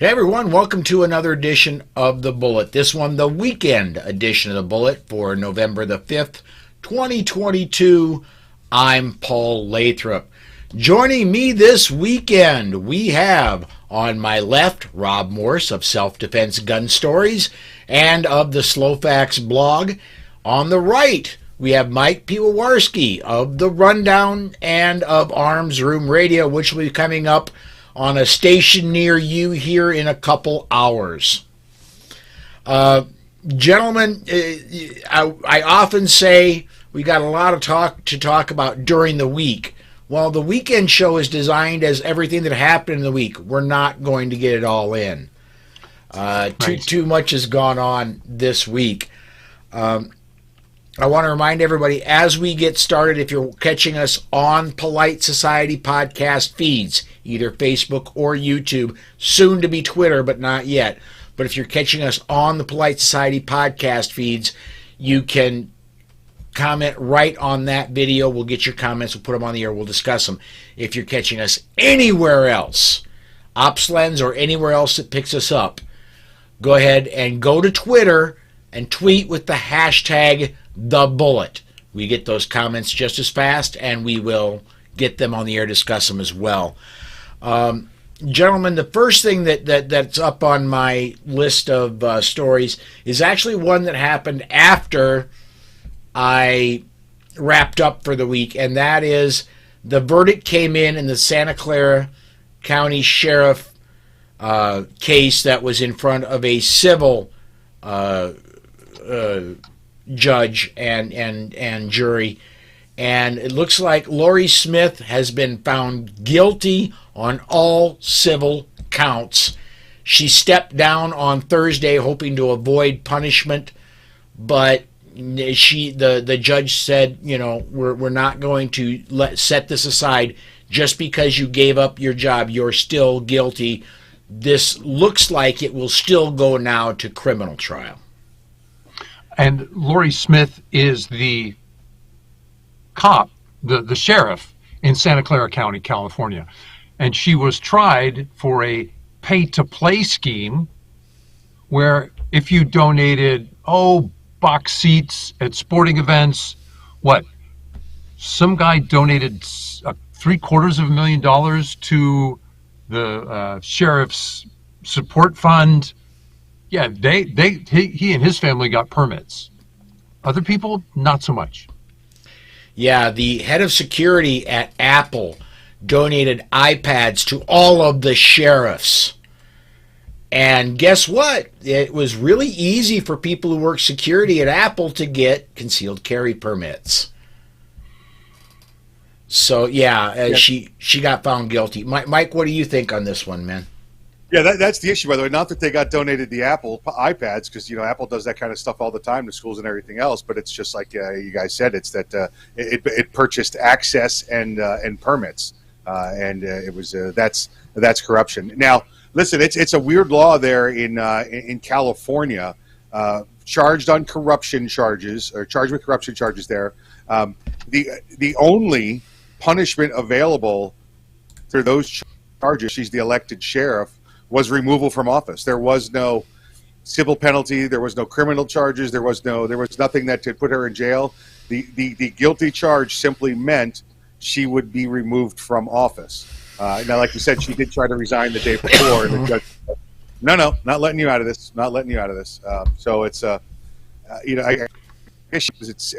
Hey everyone, welcome to another edition of The Bullet. This one, the weekend edition of The Bullet for November the 5th, 2022. I'm Paul Lathrop. Joining me this weekend, we have on my left, Rob Morse of Self-Defense Gun Stories and of the Slowfax blog. On the right, we have Mike Piwowarski of The Rundown and of Arms Room Radio, which will be coming up on a station near you here in a couple hours. Gentlemen, I often say we got a lot of to talk about during the week. Well, the weekend show is designed as everything that happened in the week. We're not going to get it all in. Too much has gone on this week. I want to remind everybody, as we get started, if you're catching us on Polite Society podcast feeds, either Facebook or YouTube, soon to be Twitter, but not yet. But if you're catching us on the Polite Society podcast feeds, you can comment right on that video. We'll get your comments, we'll put them on the air, we'll discuss them. If you're catching us anywhere else, OpsLens or anywhere else that picks us up, go ahead and go to Twitter and tweet with the hashtag #TheBullet. We get those comments just as fast, and we will get them on the air, discuss them as well. Gentlemen, the first thing that's up on my list of stories is actually one that happened after I wrapped up for the week, and that is the verdict came in the Santa Clara County Sheriff case that was in front of a civil judge and jury, and it looks like Lori Smith has been found guilty on all civil counts. She stepped down on Thursday hoping to avoid punishment, but the judge said, you know, we're not going to set this aside just because you gave up your job. You're still guilty. This looks like it will still go now to criminal trial. And Lori Smith is the cop, the sheriff in Santa Clara County, California. And she was tried for a pay-to-play scheme where if you donated, box seats at sporting events, some guy donated $750,000 to the sheriff's support fund. Yeah, he and his family got permits. Other people, not so much. Yeah, the head of security at Apple donated iPads to all of the sheriffs. And guess what? It was really easy for people who work security at Apple to get concealed carry permits. So, she got found guilty. Mike, what do you think on this one, man? Yeah, that's the issue, by the way. Not that they got donated the Apple iPads, because Apple does that kind of stuff all the time to schools and everything else. But it's just like you guys said, it's that it purchased access and permits, and it was that's corruption. Now, listen, it's a weird law there in California, charged with corruption charges there. The only punishment available for those charges, she's the elected sheriff, was removal from office. There was no civil penalty. There was no criminal charges. There was nothing that could put her in jail. The guilty charge simply meant she would be removed from office. Now, like you said, she did try to resign the day before, and the judge said, no, not letting you out of this. Not letting you out of this. So it's I guess it's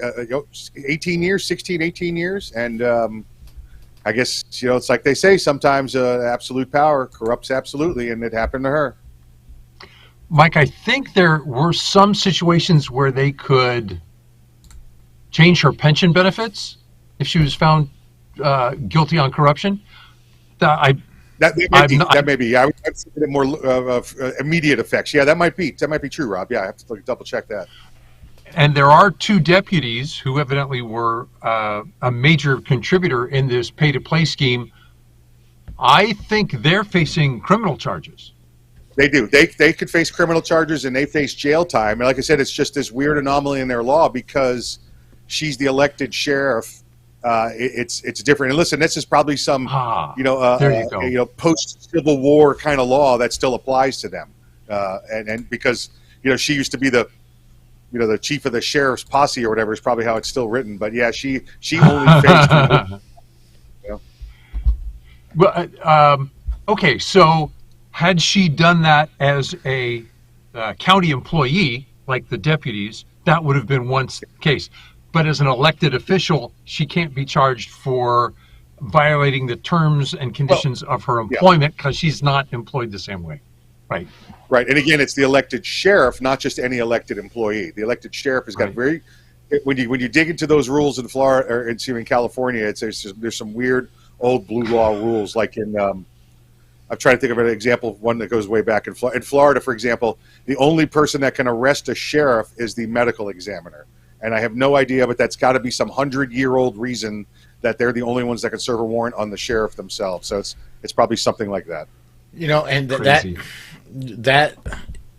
18 years, 16, 18 years, and I guess, it's like they say sometimes absolute power corrupts absolutely, and it happened to her. Mike, I think there were some situations where they could change her pension benefits if she was found guilty on corruption. That may be. I would consider it more immediate effects. Yeah, that might be true, Rob. Yeah, I have to double check that. And there are two deputies who evidently were a major contributor in this pay-to-play scheme. I think they're facing criminal charges. They do. They could face criminal charges, and they face jail time. And like I said, it's just this weird anomaly in their law because she's the elected sheriff it's different. And listen, this is probably some there you go. Post Civil War kind of law that still applies to them, and because she used to be the chief of the sheriff's posse or whatever is probably how it's still written. But yeah, she only faced people. Well, okay, so had she done that as a county employee, like the deputies, that would have been one case. But as an elected official, she can't be charged for violating the terms and conditions of her employment because she's not employed the same way. Right. Right. And again, it's the elected sheriff, not just any elected employee. The elected sheriff has got when you dig into those rules in Florida or in California, there's some weird old blue law rules. Like in, I'm trying to think of an example of one that goes way back in Florida. In Florida, for example, the only person that can arrest a sheriff is the medical examiner. And I have no idea, but that's got to be some 100-year-old reason that they're the only ones that can serve a warrant on the sheriff themselves. So it's probably something like that. And that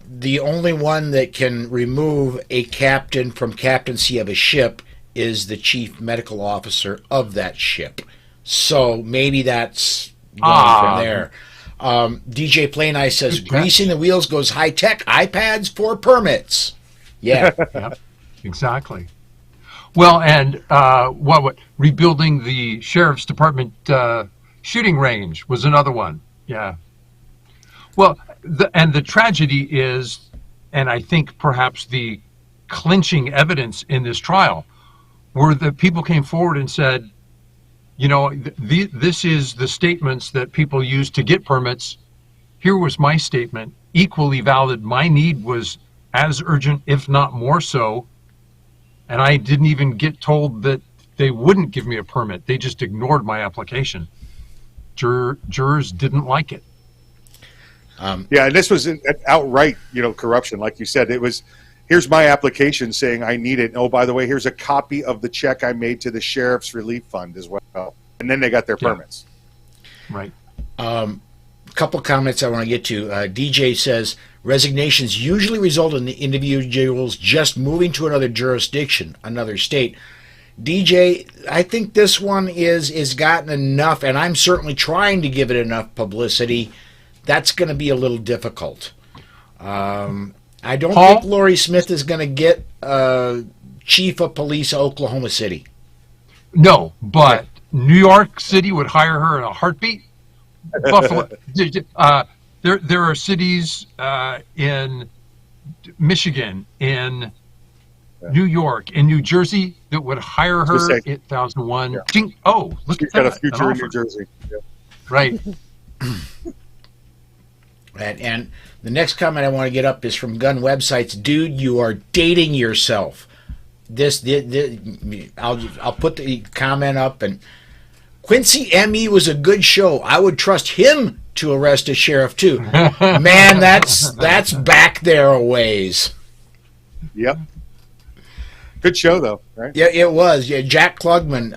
the only one that can remove a captain from captaincy of a ship is the chief medical officer of that ship. So maybe that's going from there. DJ Plain Eye says, greasing the wheels goes high tech, iPads for permits. Yeah. Yep. Exactly. Well, and what rebuilding the sheriff's department shooting range was another one. Yeah. Well, the tragedy is, and I think perhaps the clinching evidence in this trial, were that people came forward and said, this is the statements that people use to get permits. Here was my statement, equally valid. My need was as urgent, if not more so. And I didn't even get told that they wouldn't give me a permit. They just ignored my application. Jurors didn't like it. And this was an outright, corruption. Like you said, it was, here's my application saying I need it. Oh, by the way, here's a copy of the check I made to the Sheriff's Relief Fund as well. And then they got their permits. Right. Couple comments I want to get to. DJ says, resignations usually result in the individuals just moving to another jurisdiction, another state. DJ, I think this one is gotten enough, and I'm certainly trying to give it enough publicity. That's going to be a little difficult. I don't think Lori Smith is going to get chief of police of Oklahoma City. No, but New York City would hire her in a heartbeat. Buffalo. There are cities in Michigan, in New York, in New Jersey that would hire her in 2001. Yeah. Oh, look at that. Got a future in New Jersey. Yeah. Right. And the next comment I want to get up is from Gun Websites. Dude, you are dating yourself. I'll put the comment up. And Quincy M.E. was a good show. I would trust him to arrest a sheriff too. Man, that's back there a ways. Yep. Good show though, right? Yeah, it was. Yeah, Jack Klugman.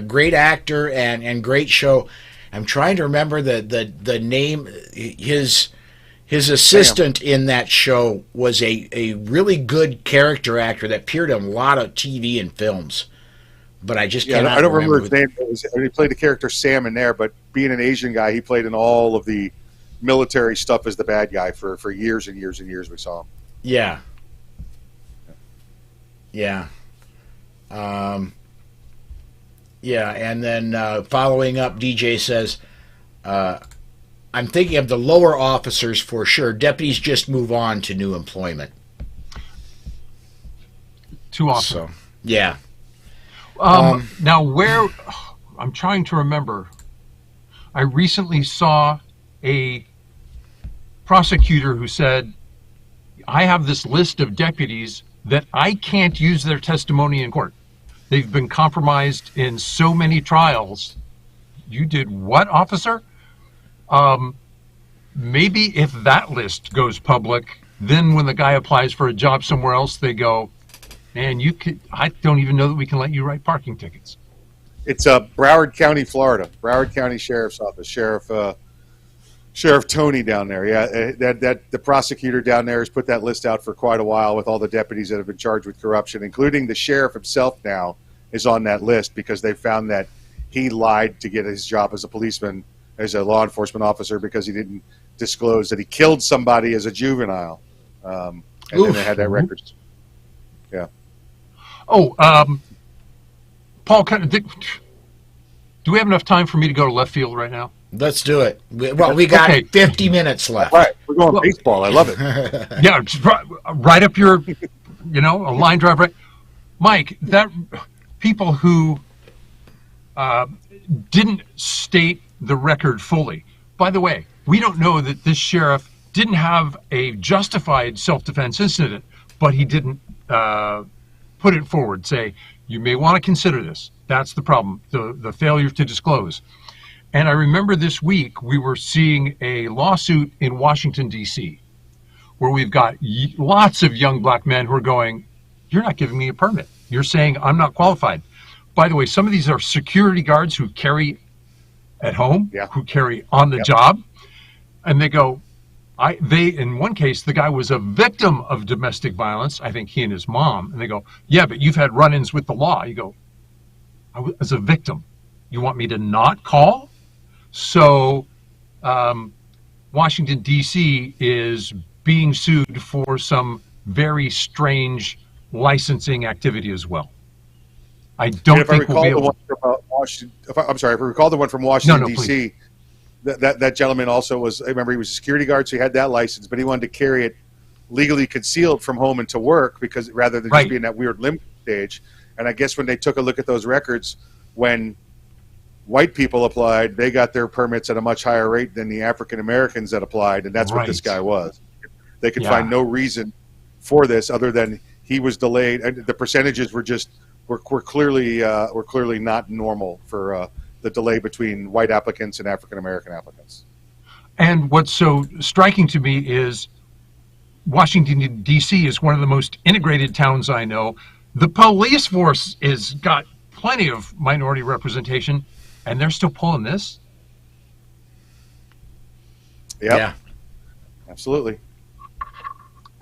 Great actor and great show. I'm trying to remember the name. His assistant in that show was a really good character actor that appeared in a lot of TV and films. But I just cannot. I don't remember his name. He played the character Sam in there, but being an Asian guy, he played in all of the military stuff as the bad guy for years and years and years. We saw him. Yeah. Yeah. And then following up, DJ says, I'm thinking of the lower officers for sure. Deputies just move on to new employment. Too often. So, yeah. Now, I'm trying to remember. I recently saw a prosecutor who said, I have this list of deputies that I can't use their testimony in court. They've been compromised in so many trials. You did what, officer? Maybe if that list goes public, then when the guy applies for a job somewhere else, they go, man, I don't even know that we can let you write parking tickets. It's Broward County, Florida. Broward County Sheriff's Office. Sheriff Tony down there. Yeah, that the prosecutor down there has put that list out for quite a while with all the deputies that have been charged with corruption, including the sheriff himself now is on that list because they found that he lied to get his job as a policeman, as a law enforcement officer, because he didn't disclose that he killed somebody as a juvenile. And then they had that record. Yeah. Oh, Paul, do we have enough time for me to go to left field right now? Let's do it. We got 50 minutes left. Right. We're going baseball. I love it. Yeah, just right up your, a line drive, right? Mike, that people who didn't state the record fully. By the way, we don't know that this sheriff didn't have a justified self-defense incident, but he didn't put it forward, say, you may want to consider this. That's the problem, the failure to disclose. And I remember this week we were seeing a lawsuit in Washington, D.C., where we've got lots of young black men who are going, you're not giving me a permit. You're saying I'm not qualified. By the way, some of these are security guards who carry at home, who carry on the job, and they go, in one case, the guy was a victim of domestic violence. I think he and his mom, and they go, yeah, but you've had run-ins with the law. You go, I was as a victim. You want me to not call? So Washington, D.C. is being sued for some very strange licensing activity as well. I don't think we'll be able to... I'm sorry, if I recall the one from Washington, D.C., that gentleman also was, I remember he was a security guard, so he had that license, but he wanted to carry it legally concealed from home into work because rather than just being that weird limbo stage. And I guess when they took a look at those records, when white people applied, they got their permits at a much higher rate than the African Americans that applied, and that's what this guy was. They could find no reason for this other than he was delayed, and the percentages were clearly not normal for the delay between white applicants and African American applicants. And what's so striking to me is Washington, D.C. is one of the most integrated towns I know. The police force has got plenty of minority representation, and they're still pulling this? Yep. Yeah. Absolutely.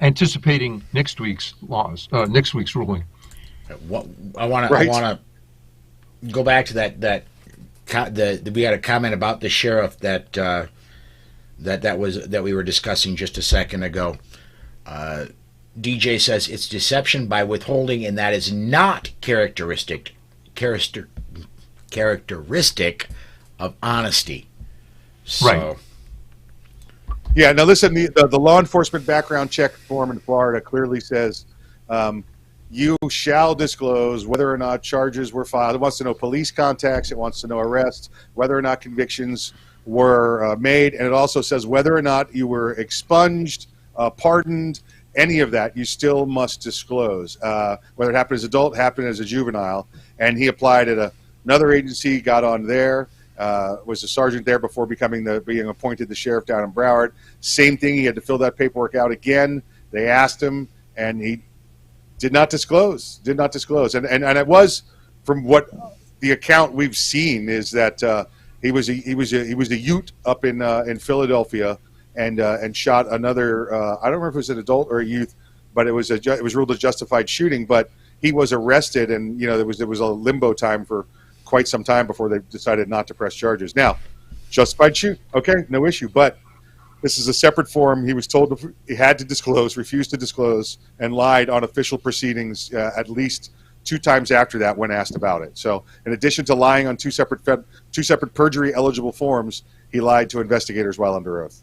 Anticipating next week's ruling. I want to go back to that we had a comment about the sheriff that we were discussing just a second ago. DJ says it's deception by withholding, and that is not characteristic of honesty. So, right. Yeah. Now listen, the law enforcement background check form in Florida clearly says you shall disclose whether or not charges were filed. It wants to know police contacts. It wants to know arrests, whether or not convictions were made, and it also says whether or not you were expunged, pardoned, any of that, you still must disclose. Whether it happened as an adult, happened as a juvenile, and he applied at another agency, got on there, was a sergeant there before being appointed the sheriff down in Broward. Same thing, he had to fill that paperwork out again. They asked him, and he did not disclose. And it was, from what the account we've seen, is that he was a Ute up in Philadelphia, and shot another. I don't remember if it was an adult or a youth, but it was ruled a justified shooting. But he was arrested, and there was a limbo time for quite some time before they decided not to press charges. Now, justified shoot, okay, no issue. But this is a separate form. He was told he had to disclose, refused to disclose, and lied on official proceedings at least 2 times after that when asked about it. So, in addition to lying on two separate perjury-eligible forms, he lied to investigators while under oath.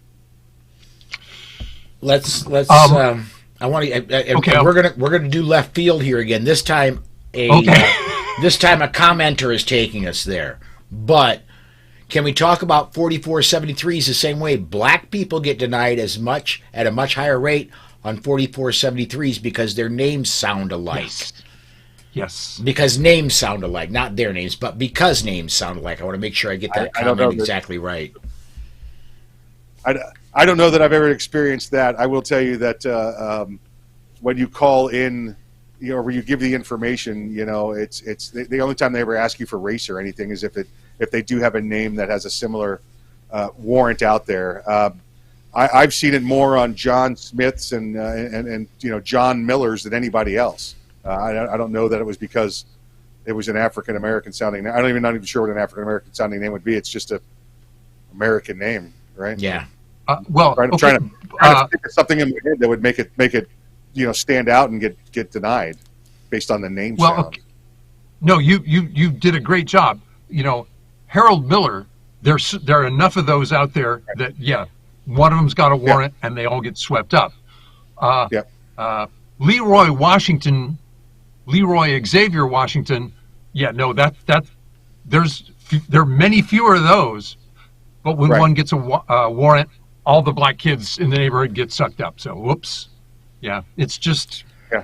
Let's. I want to. Okay. We're gonna do left field here again. This time, this time a commenter is taking us there. But can we talk about 4473s the same way? Black people get denied as much at a much higher rate on 4473s because their names sound alike. Yes. Because names sound alike, not their names, but because names sound alike. I want to make sure I get that comment exactly right. I don't know that I've ever experienced that. I will tell you that when you call in, or you give the information, it's the only time they ever ask you for race or anything is if they do have a name that has a similar warrant out there. I've seen it more on John Smiths and John Millers than anybody else. I don't know that it was because it was an African American sounding name. I'm not even sure what an African American sounding name would be. It's just a American name, right? Yeah. Well, trying to think of something in my head that would make it stand out and get denied based on the name. Well, sound. okay. No, you did a great job. Harold Miller. There are enough of those out there that one of them's got a warrant and they all get swept up. Leroy Xavier Washington. Yeah, no, there are many fewer of those. But when one gets a warrant, all the black kids in the neighborhood get sucked up. So, whoops. Yeah, it's just. Yeah.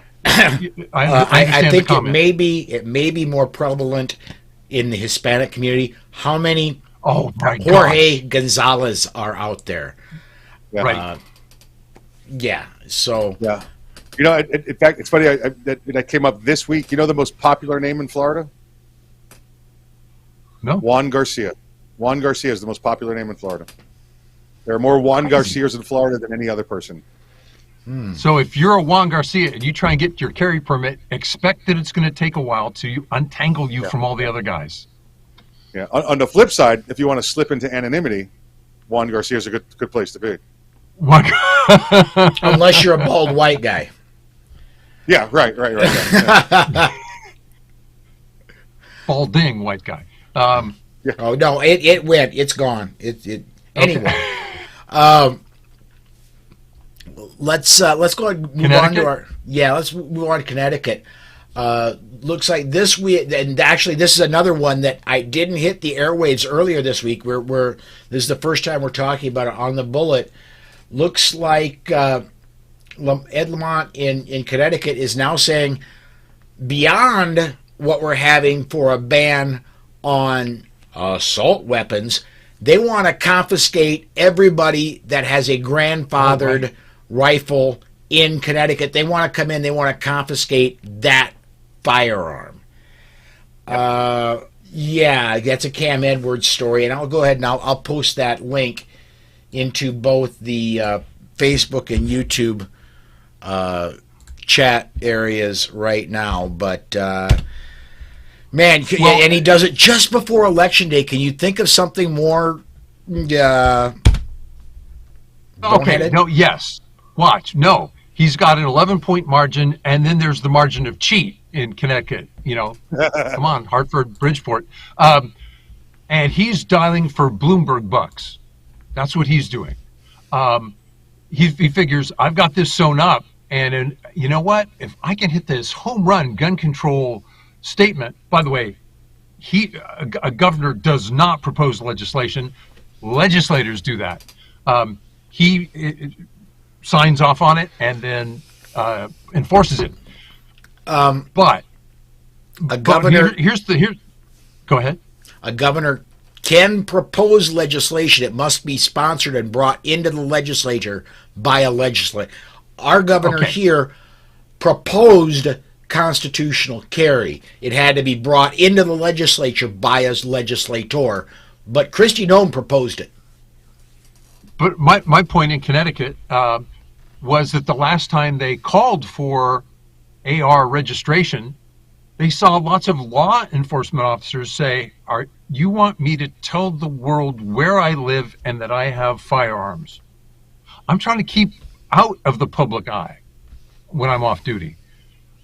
I think it may be more prevalent in the Hispanic community. How many Jorge Gonzalez are out there? Yeah. Right. So. Yeah. In fact, it's funny that came up this week. You know the most popular name in Florida? No. Juan Garcia. Juan Garcia is the most popular name in Florida. There are more Juan Garcias in Florida than any other person. So if you're a Juan Garcia and you try and get your carry permit, expect that it's going to take a while to untangle you from all the other guys. Yeah. On the flip side, if you want to slip into anonymity, Juan Garcia is a good place to be. Unless you're a bald white guy. Yeah, right. Yeah. Balding white guy. Oh no, it went. It's gone. Anyway. Let's go ahead and move on to let's move on to Connecticut. Looks like this week, and actually this is another one that I didn't hit the airwaves earlier this week. This is the first time we're talking about it on the bullet. Looks like Ed Lamont in Connecticut is now saying beyond what we're having for a ban on assault weapons, they want to confiscate everybody that has a grandfathered rifle in Connecticut. They want to come in, they want to confiscate that firearm. That's a Cam Edwards story, and I'll go ahead and I'll post that link into both the Facebook and YouTube chat areas right now. But man, and he does it just before Election Day. Can you think of something more boneheaded? No, yes. Watch. No. He's got an 11-point margin, and then there's the margin of cheat in Connecticut. Come on, Hartford, Bridgeport. And he's dialing for Bloomberg bucks. That's what he's doing. He figures, I've got this sewn up, and you know what? If I can hit this home run gun control statement, by the way, a governor does not propose legislation. Legislators do that. He signs off on it and then enforces it. But a governor, go ahead. A governor can propose legislation. It must be sponsored and brought into the legislature by a legislator. Our governor here proposed constitutional carry. It had to be brought into the legislature by a legislator, but Kristi Noem proposed it. But my point in Connecticut was that the last time they called for AR registration, they saw lots of law enforcement officers say, you want me to tell the world where I live and that I have firearms? I'm trying to keep out of the public eye when I'm off duty.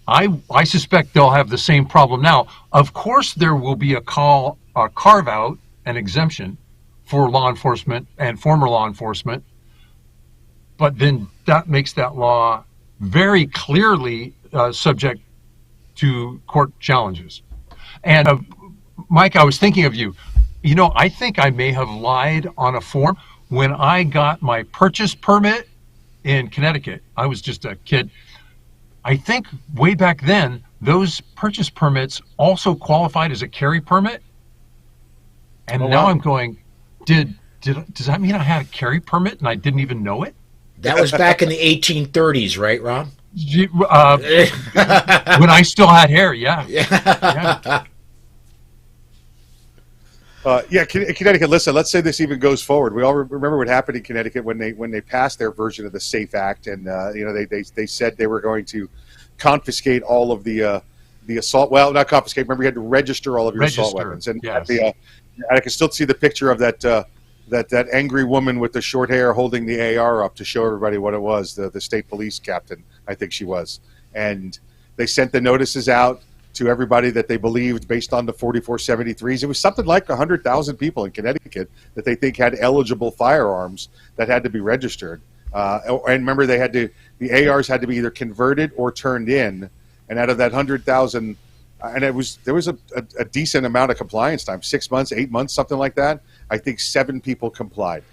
I suspect they'll have the same problem now. Of course, there will be a carve out, an exemption for law enforcement and former law enforcement, but then that makes that law very clearly subject to court challenges. And Mike, I was thinking of you. I think I may have lied on a form. When I got my purchase permit in Connecticut, I was just a kid. I think way back then, those purchase permits also qualified as a carry permit. And now I'm going, does that mean I had a carry permit and I didn't even know it? That was back in the 1830s, right, Rob? When I still had hair, yeah. Connecticut. Listen, let's say this even goes forward. We all remember what happened in Connecticut when they passed their version of the SAFE Act, and they said they were going to confiscate all of the the assault. Well, not confiscate. Remember, you had to register all of your assault weapons. And yes. I can still see the picture of that angry woman with the short hair holding the AR up to show everybody what it was. The state police captain, I think she was. And they sent the notices out to everybody that they believed, based on the 4473s. It was something like 100,000 people in Connecticut that they think had eligible firearms that had to be registered. And remember, the ARs had to be either converted or turned in. And out of that 100,000, and there was a decent amount of compliance time, 6 months, 8 months, something like that. I think 7 people complied.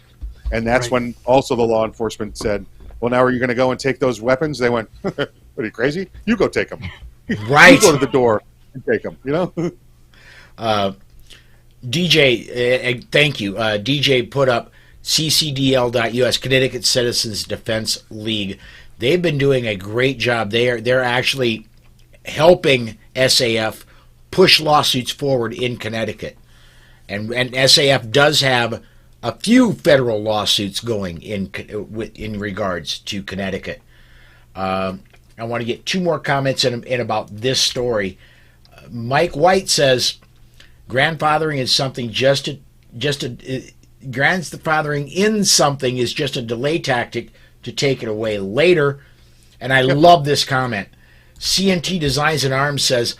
And that's when also the law enforcement said, well, now are you going to go and take those weapons? They went, what, are you crazy? You go take them. Right. You go to the door and take them, you know? DJ, thank you. DJ put up ccdl.us, Connecticut Citizens Defense League. They've been doing a great job. They're actually helping SAF push lawsuits forward in Connecticut. And SAF does have a few federal lawsuits going in regards to Connecticut. I want to get 2 more comments in about this story. Mike White says, grandfathering is something grandfathering in something is just a delay tactic to take it away later. And I love this comment. CNT Designs and Arms says,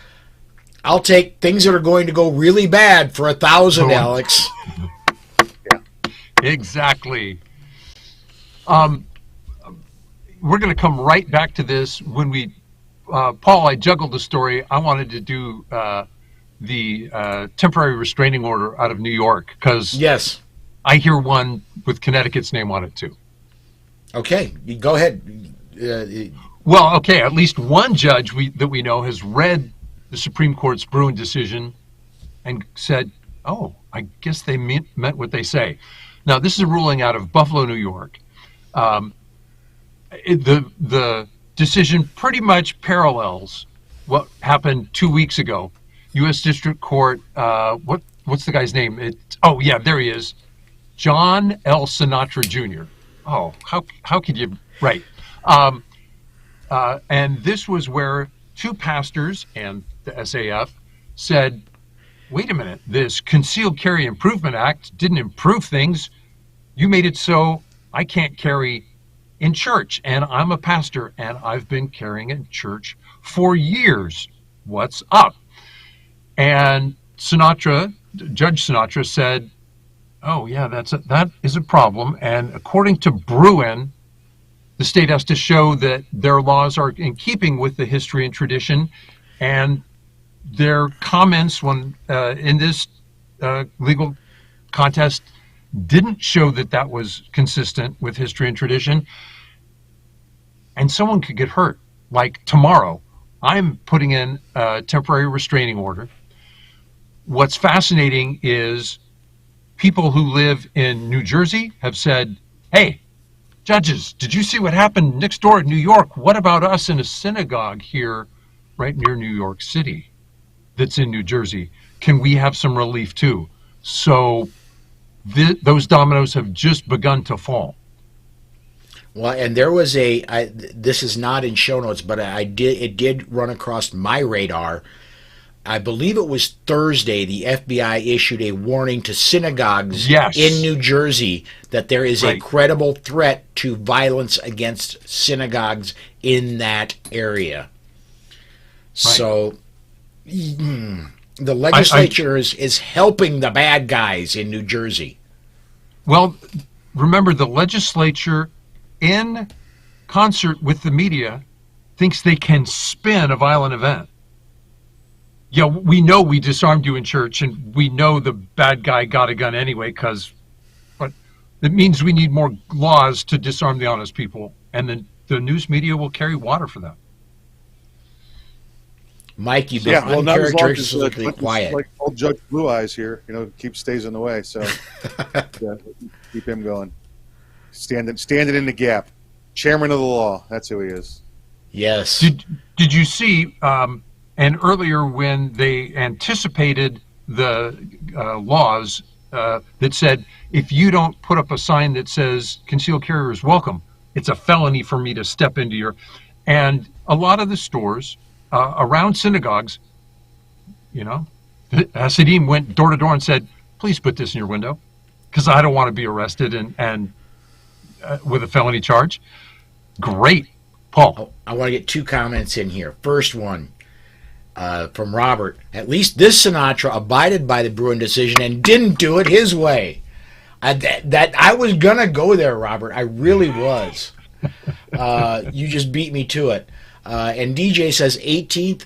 I'll take things that are going to go really bad for 1,000, Alex. Yeah, exactly. We're going to come right back to this when we, Paul, I juggled the story. I wanted to do the temporary restraining order out of New York because yes, I hear one with Connecticut's name on it too. Okay, go ahead. Well, okay, at least one judge that we know has read the Supreme Court's Bruin decision and said, oh, I guess they meant what they say. Now, this is a ruling out of Buffalo, New York. The decision pretty much parallels what happened 2 weeks ago. U.S. District Court, what's the guy's name? There he is. John L. Sinatra Jr. Oh, how could you, right. And this was where 2 pastors and the SAF said, wait a minute, this Concealed Carry Improvement Act didn't improve things. You made it so I can't carry in church, and I'm a pastor, and I've been carrying in church for years. What's up? And Judge Sinatra said, oh yeah, that is a problem. And according to Bruin, the state has to show that their laws are in keeping with the history and tradition, and their comments in this legal contest didn't show that was consistent with history and tradition. And someone could get hurt. Like tomorrow, I'm putting in a temporary restraining order. What's fascinating is people who live in New Jersey have said, hey, judges, did you see what happened next door in New York? What about us in a synagogue here right near New York City that's in New Jersey? Can we have some relief too? So those dominoes have just begun to fall. Well, and there was this is not in show notes, but it did run across my radar. I believe it was Thursday, the FBI issued a warning to synagogues in New Jersey that there is a credible threat to violence against synagogues in that area. Right. So the legislature is helping the bad guys in New Jersey. Well, remember, the legislature, in concert with the media, thinks they can spin a violent event. Yeah, we know we disarmed you in church, and we know the bad guy got a gun anyway, but it means we need more laws to disarm the honest people, and then the news media will carry water for that. Mike, you've been uncharacteristically quiet. Like old Judge Blue Eyes here, stays in the way, so keep him going. Standing in the gap. Chairman of the law, that's who he is. Yes. Did you see... And earlier, when they anticipated the laws that said, if you don't put up a sign that says concealed carrier is welcome, it's a felony for me to step into your... And a lot of the stores around synagogues, the Hasidim went door to door and said, please put this in your window because I don't want to be arrested and with a felony charge. Great. Paul. I want to get 2 comments in here. First one from Robert. At least this Sinatra abided by the Bruin decision and didn't do it his way. I was going to go there, Robert. I really was. You just beat me to it. And DJ says 18th,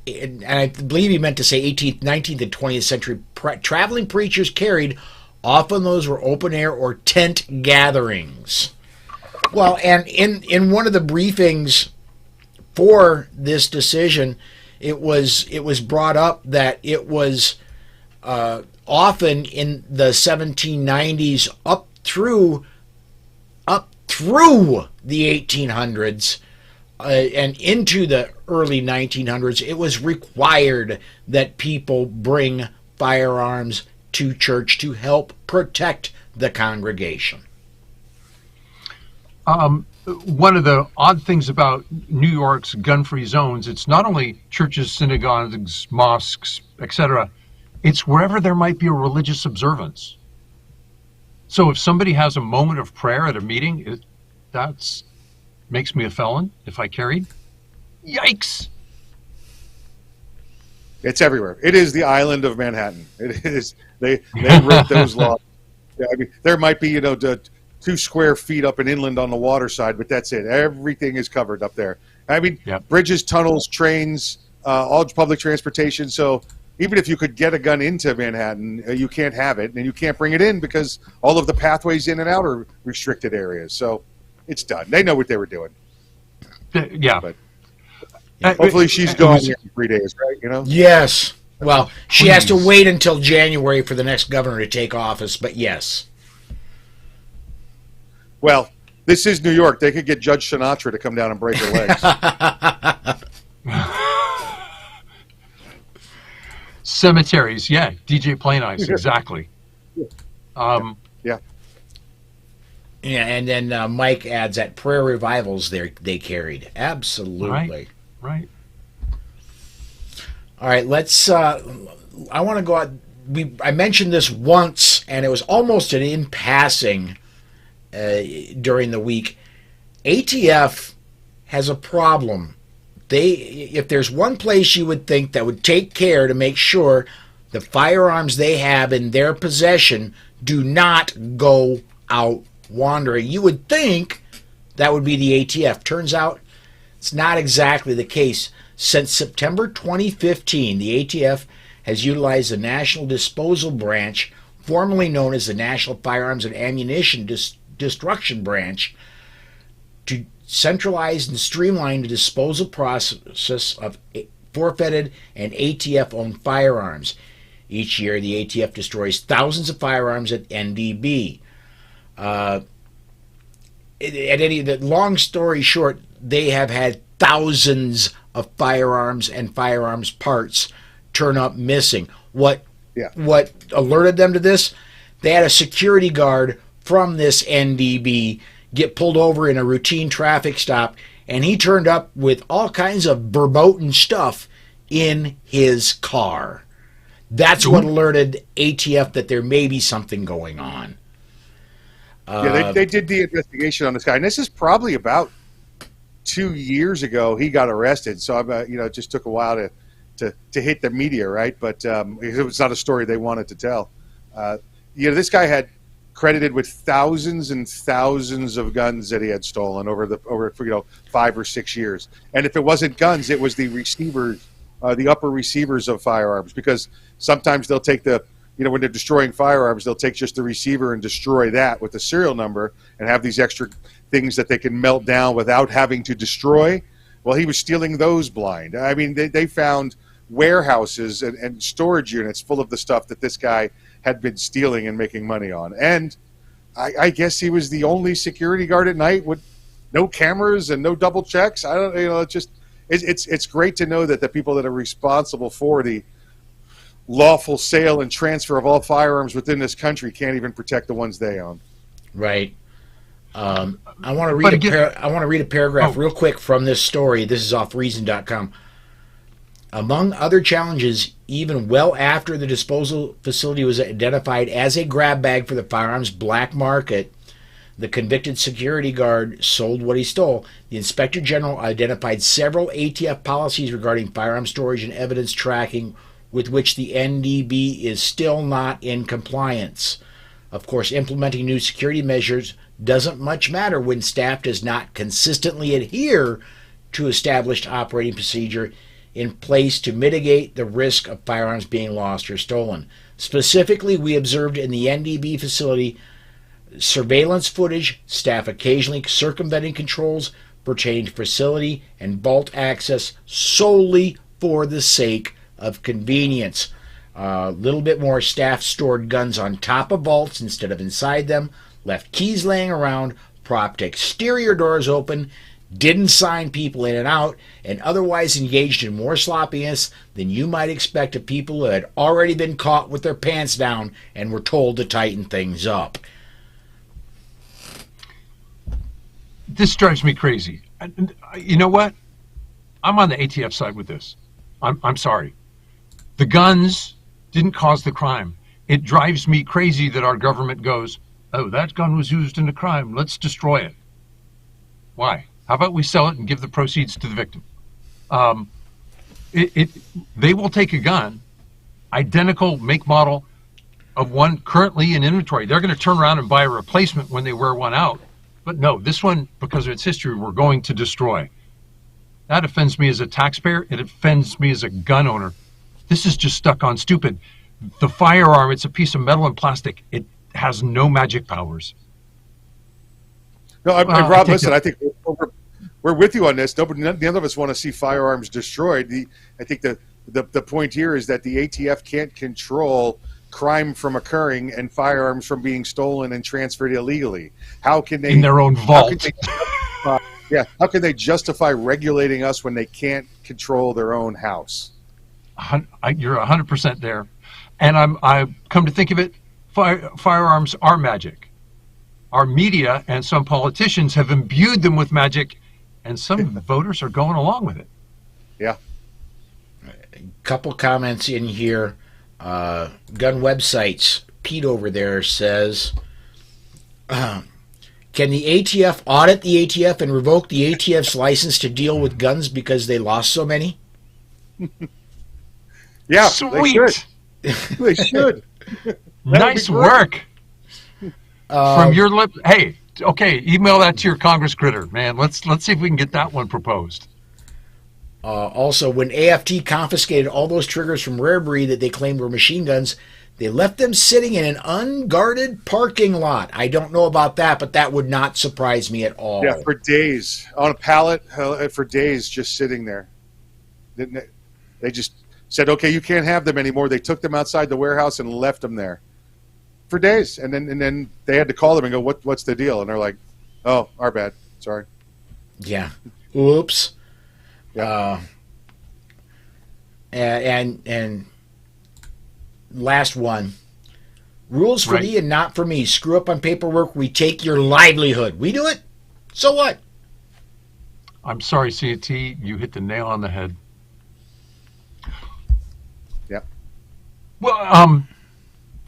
and I believe he meant to say 18th, 19th, and 20th century traveling preachers carried. Often those were open air or tent gatherings. Well, and in one of the briefings for this decision, it was brought up that it was often in the 1790s up through the 1800s and into the early 1900s, it was required that people bring firearms to church to help protect the congregation. One of the odd things about New York's gun-free zones, it's not only churches, synagogues, mosques, etc. It's wherever there might be a religious observance. So if somebody has a moment of prayer at a meeting, that makes me a felon if I carried. Yikes! It's everywhere. It is the island of Manhattan. It is. They wrote those laws. Yeah, I mean, there might be 2 square feet up and inland on the water side, but that's it. Everything is covered up there. I mean, bridges, tunnels, trains, all public transportation. So even if you could get a gun into Manhattan, you can't have it, and you can't bring it in because all of the pathways in and out are restricted areas. So it's done. They know what they were doing. Yeah. But hopefully she's gone here in 3 days, right? Yes. Well, she has to wait until January for the next governor to take office, but yes. Well, this is New York. They could get Judge Sinatra to come down and break her legs. Cemeteries, yeah. DJ Plain Eyes, exactly. Yeah. Yeah, and then Mike adds that prayer revivals they carried. Absolutely. Right. All right, let's. I want to go out. I mentioned this once, and it was almost an in passing during the week. ATF has a problem. If there's one place you would think that would take care to make sure the firearms they have in their possession do not go out wandering, you would think that would be the ATF. Turns out it's not exactly the case. Since September 2015, the ATF has utilized the National Disposal Branch, formerly known as the National Firearms and Ammunition Destruction Branch, to centralize and streamline the disposal process of forfeited and ATF-owned firearms. Each year, the ATF destroys thousands of firearms at NDB. Long story short, they have had thousands of firearms and firearms parts turn up missing. What alerted them to this? They had a security guard from this NDB get pulled over in a routine traffic stop, and he turned up with all kinds of verboten stuff in his car. That's what alerted ATF that there may be something going on. They did the investigation on this guy, and this is probably about 2 years ago he got arrested. So it just took a while to hit the media, right? But it was not a story they wanted to tell. This guy had credited with thousands and thousands of guns that he had stolen over 5 or 6 years. And if it wasn't guns, it was the receivers, the upper receivers of firearms, because sometimes they'll take when they're destroying firearms, they'll take just the receiver and destroy that with the serial number and have these extra things that they can melt down without having to destroy. Well, he was stealing those blind. I mean, they found warehouses and storage units full of the stuff that this guy had been stealing and making money on. And I guess he was the only security guard at night with no cameras and no double checks. It's great to know that the people that are responsible for the lawful sale and transfer of all firearms within this country can't even protect the ones they own. Right. I want to read a paragraph real quick from this story. This is off Reason.com. Among other challenges, even well after the disposal facility was identified as a grab bag for the firearms black market, the convicted security guard sold what he stole. The Inspector General identified several ATF policies regarding firearm storage and evidence tracking with which the NDB is still not in compliance. Of course, implementing new security measures doesn't much matter when staff does not consistently adhere to established operating procedure in place to mitigate the risk of firearms being lost or stolen. Specifically, we observed in the NDB facility surveillance footage, staff occasionally circumventing controls pertaining to facility and vault access solely for the sake of convenience. A little bit more, staff stored guns on top of vaults instead of inside them, left keys laying around, propped exterior doors open, didn't sign people in and out, and otherwise engaged in more sloppiness than you might expect of people who had already been caught with their pants down and were told to tighten things up. This drives me crazy. You know what? I'm on the ATF side with this. I'm sorry. The guns didn't cause the crime. It drives me crazy that our government goes, oh, that gun was used in a crime. Let's destroy it. Why? How about we sell it and give the proceeds to the victim? They will take a gun, identical make model of one currently in inventory. They're going to turn around and buy a replacement when they wear one out. But no, this one, because of its history, we're going to destroy. That offends me as a taxpayer. It offends me as a gun owner. This is just stuck on stupid. The firearm, it's a piece of metal and plastic. It has no magic powers. No, Rob, listen, I think we're with you on this. None of us want to see firearms destroyed. I think the point here is that the ATF can't control crime from occurring and firearms from being stolen and transferred illegally. How can they, in their own vault? How can they justify regulating us when they can't control their own house? You're 100% there, and I come to think of it, firearms are magic. Our media and some politicians have imbued them with magic, and some voters are going along with it. Yeah. A couple comments in here. Gun websites. Pete over there says, can the ATF audit the ATF and revoke the ATF's license to deal with guns because they lost so many? Yeah, sweet. They should. Nice work. From your lip. Hey, okay, email that to your Congress critter, man. Let's see if we can get that one proposed. Also, when AFT confiscated all those triggers from Rare Breed that they claimed were machine guns, they left them sitting in an unguarded parking lot. I don't know about that, but that would not surprise me at all. Yeah, for days. On a pallet, for days, just sitting there. They just said, okay, you can't have them anymore. They took them outside the warehouse and left them there for days. And then they had to call them and go, what's the deal? And they're like, oh, our bad. Sorry. Yeah. Oops. Yeah. And last one. Rules for thee and not for me. Screw up on paperwork. We take your livelihood. We do it. So what? I'm sorry, CAT. You hit the nail on the head. Yeah. Well,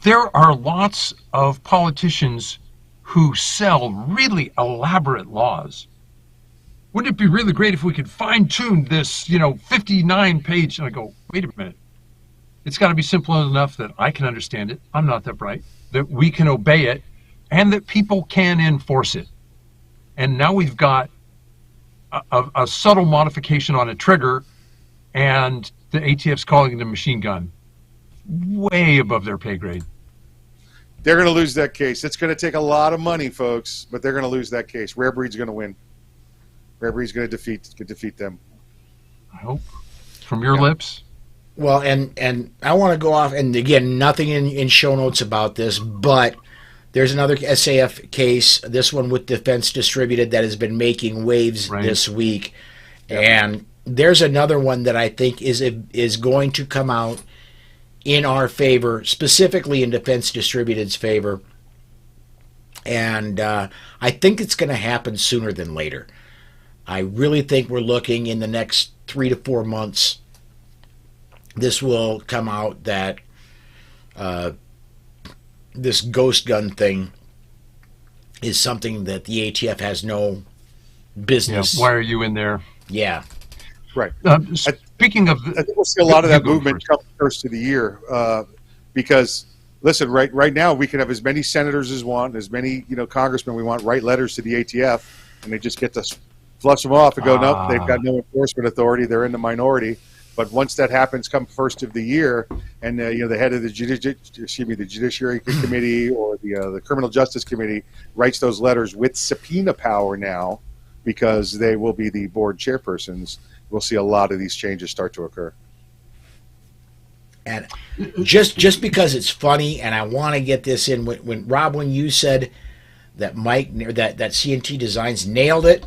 there are lots of politicians who sell really elaborate laws. Wouldn't it be really great if we could fine-tune this, 59-page? And I go, wait a minute. It's got to be simple enough that I can understand it. I'm not that bright. That we can obey it, and that people can enforce it. And now we've got a subtle modification on a trigger, and the ATF's calling it a machine gun. Way above their pay grade. They're going to lose that case. It's going to take a lot of money, folks, but they're going to lose that case. Rare Breed's going to win. Rare Breed's going to defeat them. I hope. From your lips. Well, and I want to go off, and again, nothing in show notes about this, but there's another SAF case, this one with Defense Distributed, that has been making waves this week. Yep. And there's another one that I think is going to come out in our favor, specifically in Defense Distributed's favor. And I think it's going to happen sooner than later. I really think we're looking in the next 3 to 4 months this will come out that this ghost gun thing is something that the ATF has no business. Yeah, why are you in there? Yeah. Right. Speaking of, I think we'll see a lot of that movement come first of the year, because listen, right now we can have as many senators as want, as many congressmen we want, write letters to the ATF, and they just get to flush them off and go, nope, they've got no enforcement authority, they're in the minority. But once that happens, come first of the year, and the head of the Judiciary Committee or the Criminal Justice Committee writes those letters with subpoena power now, because they will be the board chairpersons, we'll see a lot of these changes start to occur. And just because it's funny, and I want to get this in, when Rob, when you said that Mike, that CNT Designs nailed it,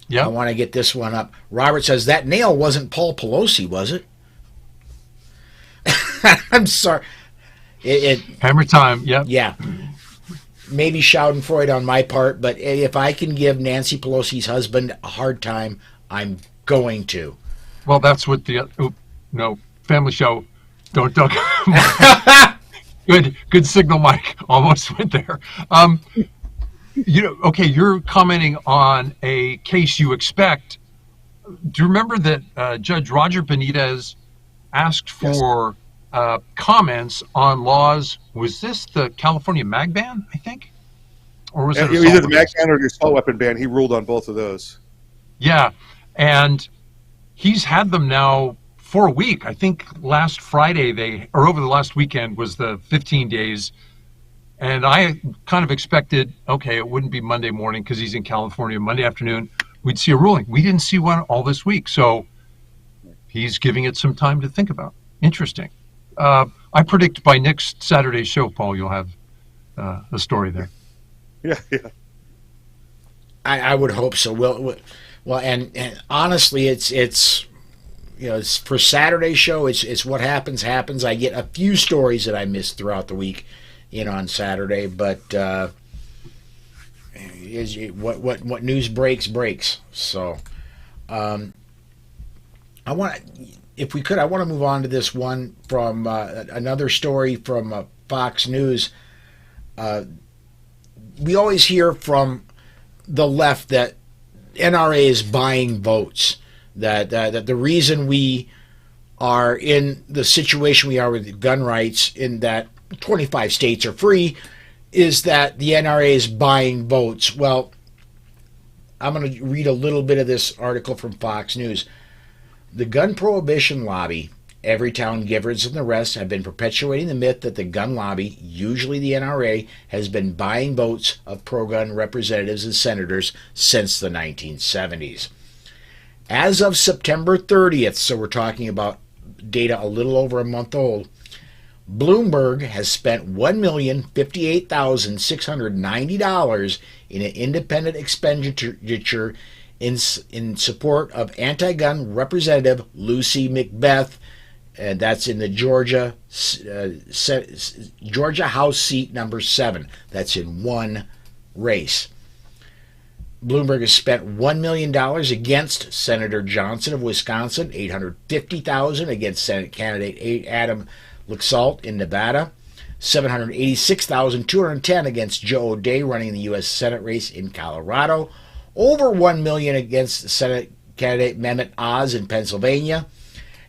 yeah, I want to get this one up. Robert says that nail wasn't Paul Pelosi, was it? I'm sorry. Hammer time. Yep. Yeah. Maybe Schadenfreude on my part, but if I can give Nancy Pelosi's husband a hard time, I'm going to. Well, that's what family show. Don't duck. Good signal, Mike. Almost went there. Okay, you're commenting on a case you expect. Do you remember that Judge Roger Benitez asked for comments on laws? Was this the California mag ban, I think? Or was it either the mag ban or the assault weapon ban? He ruled on both of those. Yeah, and he's had them now for a week. I think last Friday over the last weekend was the 15 days. And I kind of expected, okay, it wouldn't be Monday morning because he's in California. Monday afternoon, we'd see a ruling. We didn't see one all this week. So he's giving it some time to think about. Interesting. I predict by next Saturday's show, Paul, you'll have a story there. Yeah. I would hope so. Well, and honestly, it's for Saturday's show, it's what happens. I get a few stories that I miss throughout the week, on Saturday, but what news breaks. So, I want to move on to this one from another story from Fox News. We always hear from the left that NRA is buying votes. That the reason we are in the situation we are with gun rights, in that 25 states are free, is that the NRA is buying votes. Well, I'm going to read a little bit of this article from Fox News. The gun prohibition lobby, Everytown Givers and the rest, have been perpetuating the myth that the gun lobby, usually the NRA, has been buying votes of pro-gun representatives and senators since the 1970s. As of September 30th, so we're talking about data a little over a month old, Bloomberg has spent $1,058,690 in an independent expenditure in support of anti-gun Representative Lucy McBeth, and that's in the Georgia House seat number 7. That's in one race. Bloomberg has spent $1 million against Senator Johnson of Wisconsin, $850,000 against Senate candidate Adam Laxalt in Nevada, $786,210 against Joe O'Dea running the U.S. Senate race in Colorado, over $1 million against Senate candidate Mehmet Oz in Pennsylvania,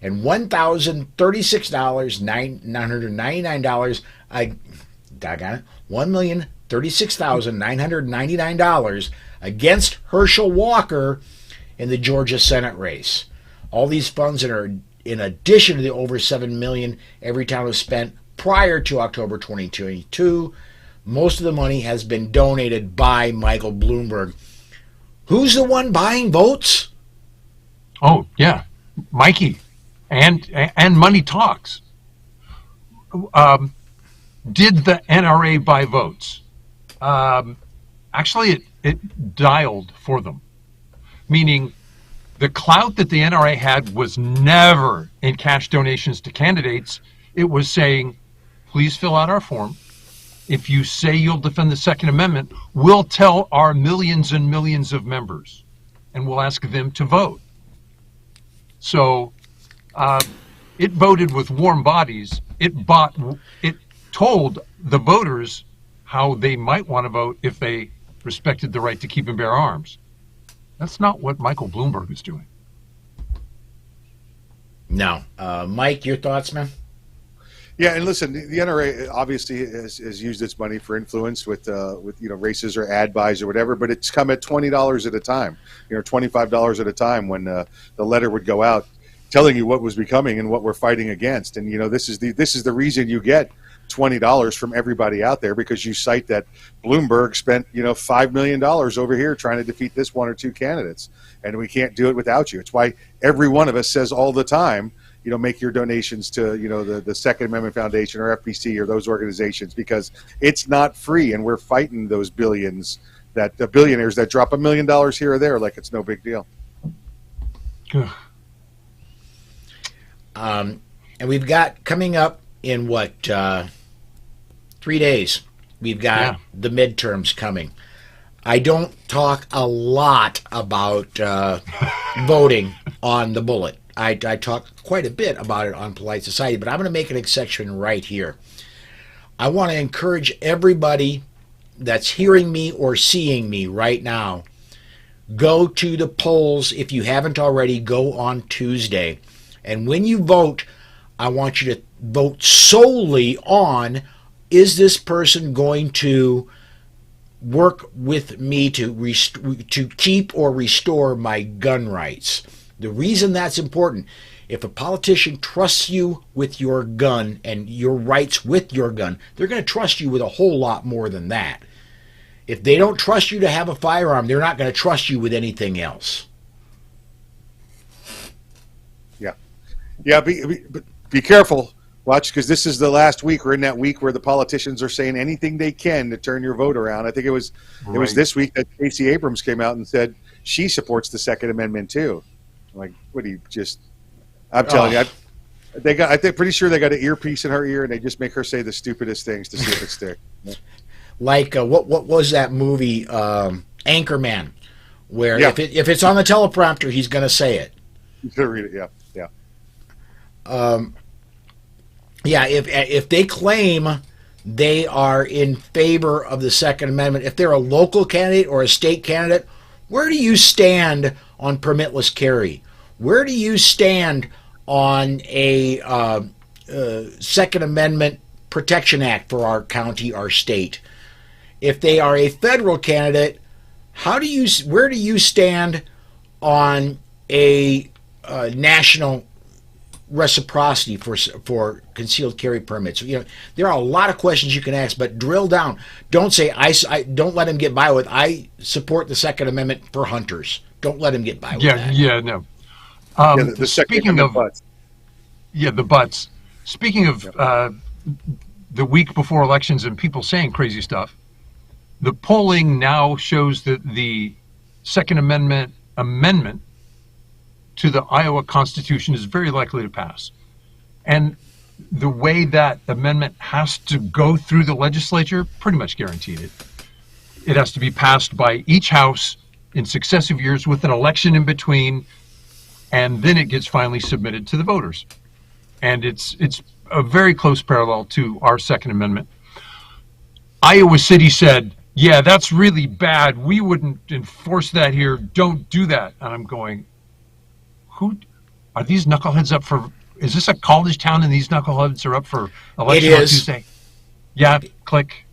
and $1,036,999. $1,036,999 against Herschel Walker in the Georgia Senate race. All these funds are in addition to the over $7 million Everytown has spent prior to October 2022. Most of the money has been donated by Michael Bloomberg. Who's the one buying votes? Oh, yeah, Mikey. And money talks. Did the NRA buy votes? Actually, it dialed for them, meaning the clout that the NRA had was never in cash donations to candidates. It was saying, please fill out our form. If you say you'll defend the Second Amendment, we'll tell our millions and millions of members, and we'll ask them to vote. So It voted with warm bodies. It told the voters how they might want to vote if they respected the right to keep and bear arms. That's not what Michael Bloomberg is doing. No. Mike, your thoughts, man? Yeah, and listen, the NRA obviously has used its money for influence with races or ad buys or whatever, but it's come at $20 at a time, $25 at a time when the letter would go out telling you what was becoming and what we're fighting against. And this is the reason you get $20 from everybody out there, because you cite that Bloomberg spent $5 million over here trying to defeat this one or two candidates, and we can't do it without you. It's why every one of us says all the time, make your donations to, the Second Amendment Foundation or FBC or those organizations, because it's not free, and we're fighting those billions, that the billionaires that drop $1 million here or there like it's no big deal. And we've got coming up in 3 days, we've got the midterms coming. I don't talk a lot about voting on the bullet. I talk quite a bit about it on Polite Society, but I'm going to make an exception right here. I want to encourage everybody that's hearing me or seeing me right now, go to the polls. If you haven't already, go on Tuesday. And when you vote, I want you to vote solely on, is this person going to work with me to keep or restore my gun rights? The reason that's important, if a politician trusts you with your gun and your rights with your gun, they're going to trust you with a whole lot more than that. If they don't trust you to have a firearm, they're not going to trust you with anything else. Yeah, be careful. Watch, because this is the last week. We're in that week where the politicians are saying anything they can to turn your vote around. I think it was this week that Stacey Abrams came out and said she supports the Second Amendment too. I'm like, what do you just? I'm telling you, pretty sure they got an earpiece in her ear and they just make her say the stupidest things to see if it sticks. Like what was that movie, Anchorman, where if it's on the teleprompter, he's going to say it. He's going to read it. Yeah. If they claim they are in favor of the Second Amendment, if they're a local candidate or a state candidate, where do you stand on permitless carry? Where do you stand on a Second Amendment Protection Act for our county, our state? If they are a federal candidate, where do you stand on a national reciprocity for concealed carry permits? There are a lot of questions you can ask, but drill down. Don't say I don't let him get by with I support the Second Amendment for hunters. Don't let him get by with that. No. Speaking of butts. Yeah, the butts. Speaking of the week before elections and people saying crazy stuff, the polling now shows that the Second Amendment amendment to the Iowa Constitution is very likely to pass. And the way that amendment has to go through the legislature, pretty much guaranteed it. It has to be passed by each house in successive years with an election in between, and then it gets finally submitted to the voters. And it's a very close parallel to our Second Amendment. Iowa City said, yeah, that's really bad. We wouldn't enforce that here. Don't do that. And I'm going, who are these knuckleheads up for? Is this a college town and these knuckleheads are up for election on Tuesday? Yeah, click.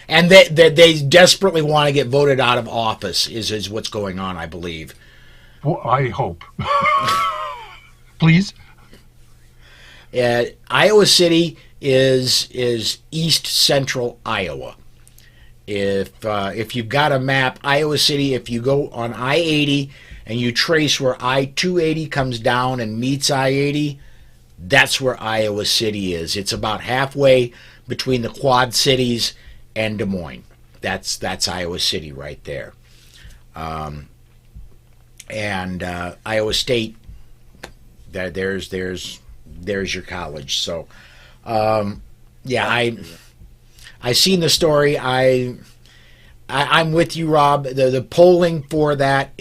And they desperately want to get voted out of office is what's going on, I believe. Well, I hope. Please. Iowa City is east central Iowa. If you've got a map, Iowa City, if you go on I-80 and you trace where I-280 comes down and meets I-80, that's where Iowa City is. It's about halfway between the Quad Cities and Des Moines. That's Iowa City right there. And Iowa State, there's your college. So, I seen the story. I'm with you, Rob. The polling for that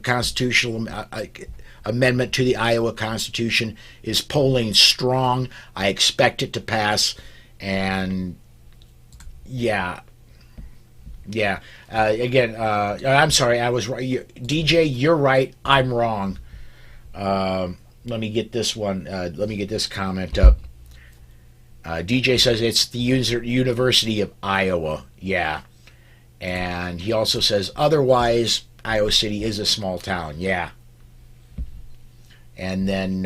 constitutional amendment to the Iowa Constitution is polling strong. I expect it to pass, and yeah. Again, I'm sorry. I was right. DJ, you're right. I'm wrong. Let me get this one. Let me get this comment up. DJ says it's the University of Iowa. Yeah. And he also says, otherwise, Iowa City is a small town. Yeah. And then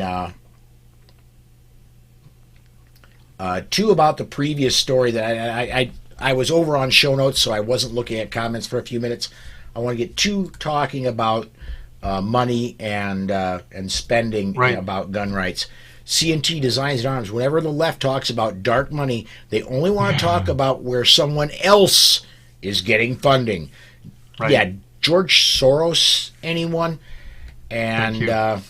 two about the previous story that I was over on show notes, so I wasn't looking at comments for a few minutes. I want to get to talking about money and spending right. About gun rights. C&T Designs and Arms, whenever the left talks about dark money, they only want to talk about where someone else is getting funding. Right. Yeah, George Soros, anyone? And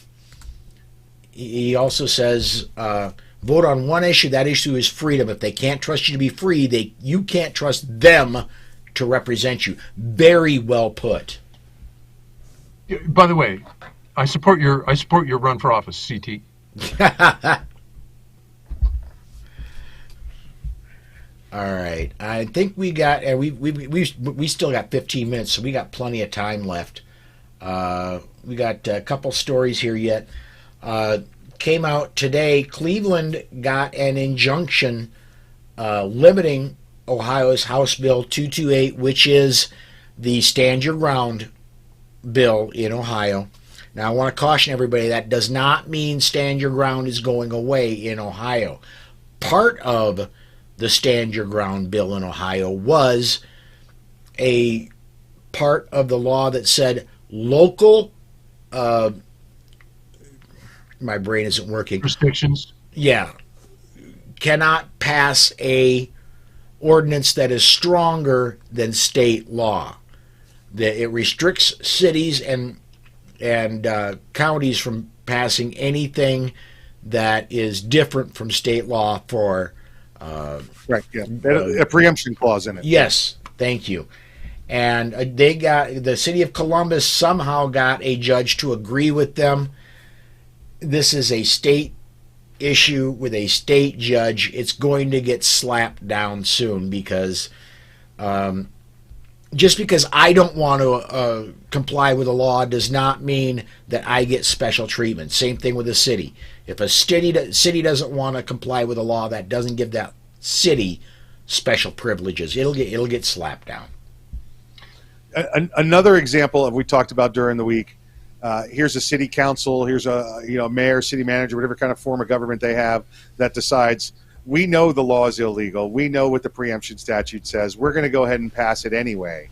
he also says, vote on one issue. That issue is freedom. If they can't trust you to be free, you can't trust them to represent you. Very well put. By the way, I support your run for office, CT. All right. I think we got we still got 15 minutes, so we got plenty of time left. We got a couple stories here yet. Came out today. Cleveland got an injunction limiting Ohio's House Bill 228, which is the Stand Your Ground bill in Ohio. Now, I want to caution everybody, that does not mean Stand Your Ground is going away in Ohio. Part of the Stand Your Ground bill in Ohio was a part of the law that said local, my brain isn't working. Restrictions? Yeah. Cannot pass a ordinance that is stronger than state law. That it restricts cities and counties from passing anything that is different from state law for right. Yeah, a preemption clause in it. Yes, thank you. And the city of Columbus somehow got a judge to agree with them. This is a state issue with a state judge. It's going to get slapped down soon because just because I don't want to comply with a law does not mean that I get special treatment. Same thing with a city. If a city doesn't want to comply with a law, that doesn't give that city special privileges. It'll get slapped down. Another example of we talked about during the week. Here's a city council. Here's a mayor, city manager, whatever kind of form of government they have that decides. We know the law is illegal. We know what the preemption statute says. We're going to go ahead and pass it anyway.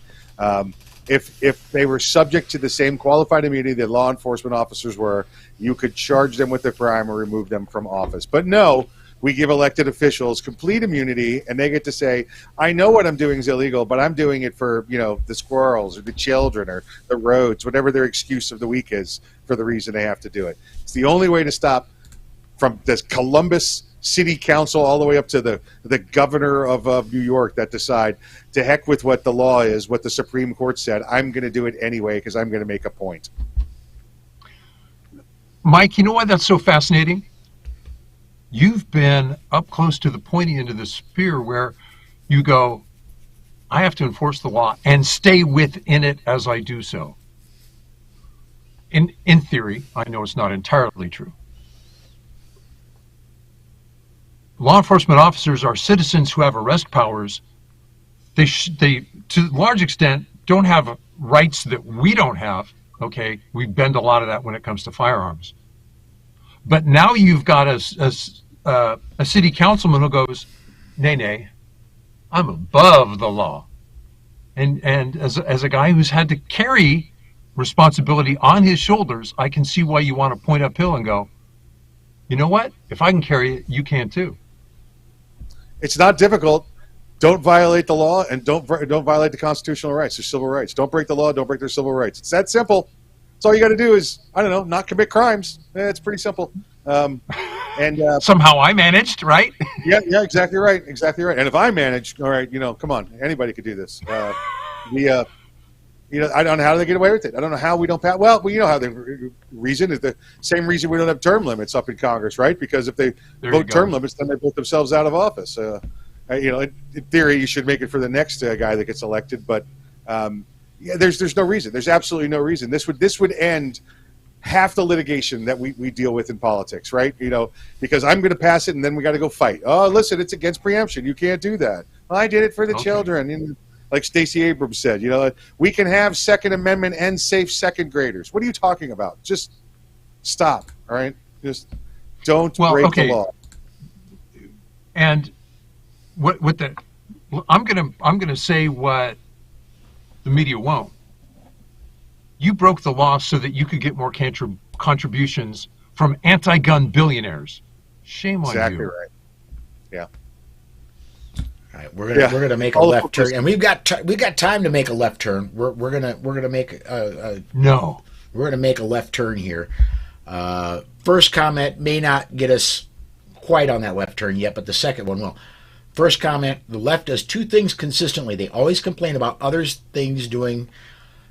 If they were subject to the same qualified immunity that law enforcement officers were, you could charge them with a crime or remove them from office. But no, we give elected officials complete immunity, and they get to say, I know what I'm doing is illegal, but I'm doing it for the squirrels or the children or the roads, whatever their excuse of the week is for the reason they have to do it. It's the only way to stop from this Columbus City Council all the way up to the governor of New York that decide to heck with what the law is, what the Supreme Court said. I'm going to do it anyway because I'm going to make a point. Mike, you know why that's so fascinating? You've been up close to the pointy end of the spear where you go, I have to enforce the law and stay within it as I do so. In theory, I know it's not entirely true. Law enforcement officers are citizens who have arrest powers. They, to a large extent, don't have rights that we don't have. Okay, we bend a lot of that when it comes to firearms. But now you've got a city councilman who goes, nay, I'm above the law. And as a guy who's had to carry responsibility on his shoulders, I can see why you want to point uphill and go, you know what? If I can carry it, you can too. It's not difficult. Don't violate the law and don't violate the constitutional rights or civil rights. Don't break the law. Don't break their civil rights. It's that simple. That's all you got to do is, I don't know, not commit crimes. It's pretty simple. Somehow I managed, right? Yeah, exactly right. And if I managed, all right, come on, anybody could do this. I don't know how they get away with it. I don't know how we don't pass. Well, you know how the reason is the same reason we don't have term limits up in Congress, right? Because if they vote term limits, then they vote themselves out of office. In theory, you should make it for the next guy that gets elected, but there's no reason. There's absolutely no reason. This would end half the litigation that we deal with in politics, right? Because I'm going to pass it, and then we got to go fight. Oh, listen, it's against preemption. You can't do that. Well, I did it for the children. Like Stacey Abrams said, we can have Second Amendment and safe second graders. What are you talking about? Just stop, all right? Just don't break the law. And I'm gonna say what the media won't. You broke the law so that you could get more contributions from anti-gun billionaires. Shame on you. Exactly right. Yeah. All right, we're gonna make a left turn, and we've got time to make a left turn. We're gonna make no. We're gonna make a left turn here. First comment may not get us quite on that left turn yet, but the second one will. First comment: the left does two things consistently. They always complain about others doing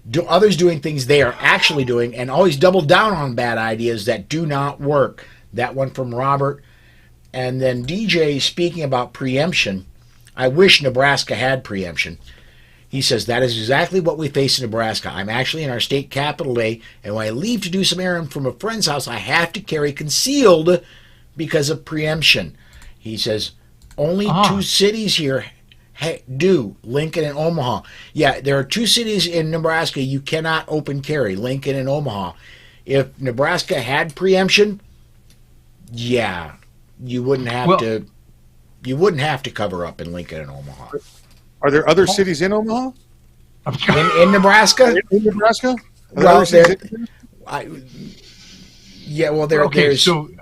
things they are actually doing, and always double down on bad ideas that do not work. That one from Robert, and then DJ speaking about preemption. I wish Nebraska had preemption. He says, that is exactly what we face in Nebraska. I'm actually in our state capital today, and when I leave to do some errand from a friend's house, I have to carry concealed because of preemption. He says, only two cities here do, Lincoln and Omaha. Yeah, there are two cities in Nebraska you cannot open carry, Lincoln and Omaha. If Nebraska had preemption, yeah, you wouldn't have to. You wouldn't have to cover up in Lincoln and Omaha. Are there other cities in Omaha? In Nebraska? In Nebraska? Well,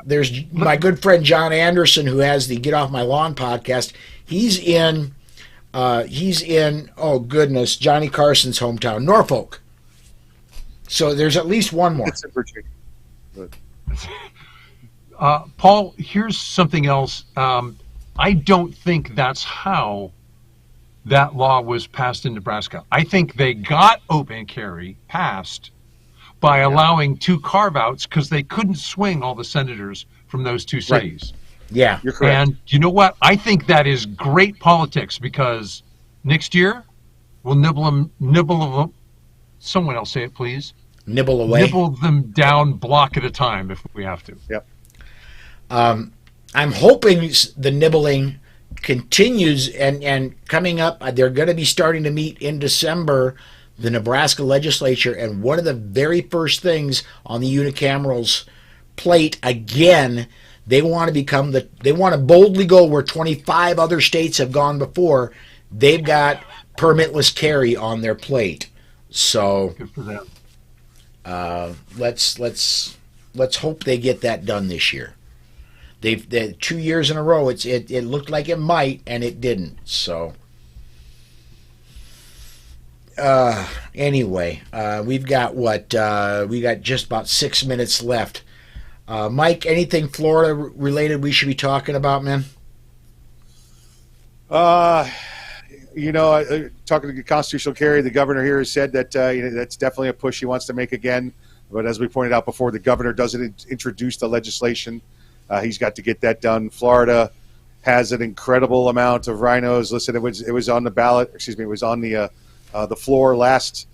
there's my good friend John Anderson, who has the Get Off My Lawn podcast. He's in oh goodness, Johnny Carson's hometown, Norfolk. So there's at least one more. It's in Virginia. Paul, here's something else. I don't think that's how that law was passed in Nebraska. I think they got open carry passed by allowing two carve-outs because they couldn't swing all the senators from those two cities. Right. Yeah, you're correct. And you know what? I think that is great politics because next year we'll nibble someone else say it, please. Nibble away. Nibble them down block at a time if we have to. Yep. I'm hoping the nibbling continues, and coming up, they're going to be starting to meet in December, the Nebraska legislature, and one of the very first things on the unicameral's plate, again, they want to boldly go where 25 other states have gone before. They've got permitless carry on their plate. So good for them. Let's hope they get that done this year. They've 2 years in a row. It looked like it might, and it didn't. So anyway, we've got just about 6 minutes left. Mike, anything Florida related we should be talking about, man? Talking to constitutional carry, the governor here has said that that's definitely a push he wants to make again. But as we pointed out before, the governor doesn't introduce the legislation. He's got to get that done. Florida has an incredible amount of rhinos. Listen, it was on the ballot. Excuse me, it was on the floor last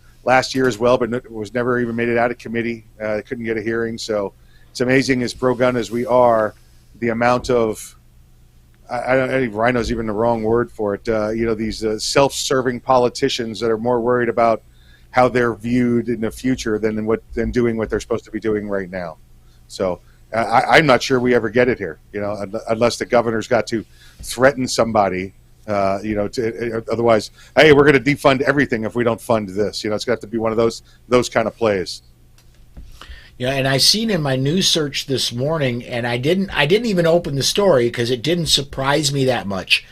year as well, but it was never even made it out of committee. They couldn't get a hearing. So it's amazing, as pro-gun as we are, the amount of I think rhino is even the wrong word for it. These self-serving politicians that are more worried about how they're viewed in the future than doing what they're supposed to be doing right now. So. I'm not sure we ever get it here, unless the governor's got to threaten somebody, otherwise, hey, we're going to defund everything if we don't fund this. It's going to have to be one of those kind of plays. Yeah, and I seen in my news search this morning, and I didn't even open the story because it didn't surprise me that much.